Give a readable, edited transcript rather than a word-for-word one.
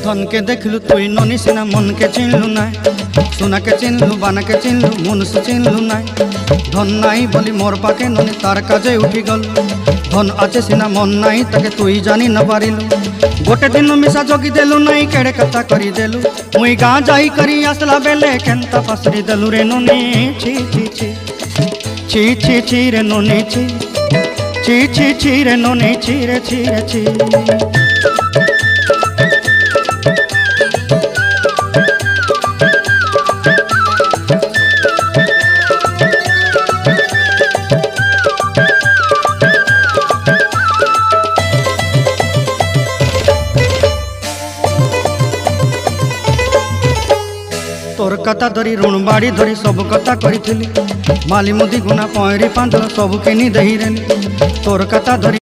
धन के देखलु तुई ननी सिना मन के चिन्हलु ना सोना के चिन्हलु बाना के चिन्हलु मनुष्य चिन्हलु ना धन नाई बोली मोर पाके ननी तार काजे उठी गल धन आचे सिना मन नाई ताके तुई जानी न पारिलु गोटे दिन मिसा जगी देलु नाई केड़े कथा करी देलु मुई गाँ जाई करी आसला बेले केंता पासरी देलु रे ननी छी छी छी छी छी छी रे ननी छी छी छी छी रे ननी छी रे छी रे छी। तोर कथा धरी ऋण बाड़ी धरी सब कथा करी माली मुदी गुना पहरी पांदल सब किनी दही तोर कथा धरी